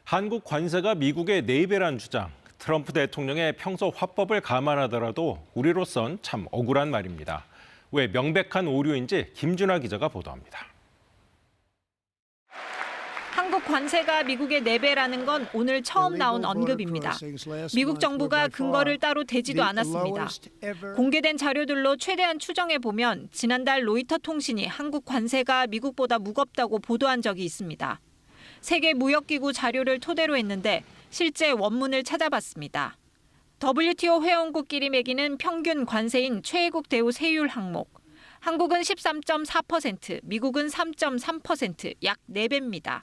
한국 관세가 미국의 4배란 주장. 트럼프 대통령의 평소 화법을 감안하더라도 우리로선 참 억울한 말입니다. 왜 명백한 오류인지 김준하 기자가 보도합니다. 한국 관세가 미국의 4배라는 건 오늘 처음 나온 언급입니다. 미국 정부가 근거를 따로 대지도 않았습니다. 공개된 자료들로 최대한 추정해보면 지난달 로이터 통신이 한국 관세가 미국보다 무겁다고 보도한 적이 있습니다. 세계무역기구 자료를 토대로 했는데 실제 원문을 찾아봤습니다. WTO 회원국끼리 매기는 평균 관세인 최애국 대우 세율 항목. 한국은 13.4%, 미국은 3.3%, 약 4배입니다.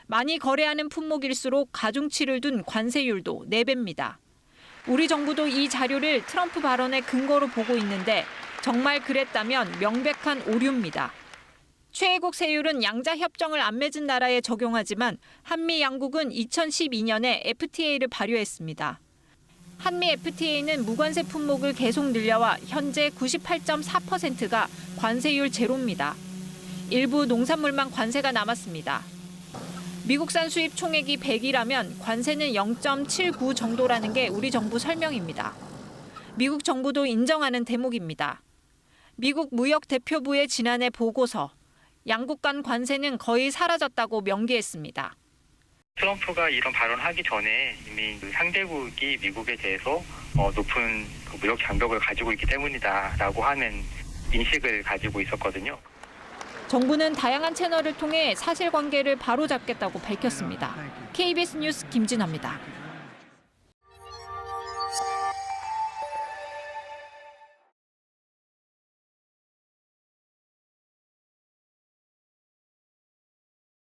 많이 거래하는 품목일수록 가중치를 둔 관세율도 4배입니다. 우리 정부도 이 자료를 트럼프 발언의 근거로 보고 있는데 정말 그랬다면 명백한 오류입니다. 최애국 세율은 양자 협정을 안 맺은 나라에 적용하지만 한미 양국은 2012년에 FTA를 발효했습니다. 한미 FTA는 무관세 품목을 계속 늘려와 현재 98.4%가 관세율 제로입니다. 일부 농산물만 관세가 남았습니다. 미국산 수입 총액이 100이라면 관세는 0.79 정도라는 게 우리 정부 설명입니다. 미국 정부도 인정하는 대목입니다. 미국 무역대표부의 지난해 보고서, 양국 간 관세는 거의 사라졌다고 명기했습니다. 트럼프가 이런 발언을 하기 전에 이미 상대국이 미국에 대해서 높은 무역 장벽을 가지고 있기 때문이다라고 하는 인식을 가지고 있었거든요. 정부는 다양한 채널을 통해 사실관계를 바로잡겠다고 밝혔습니다. KBS 뉴스 김진아입니다.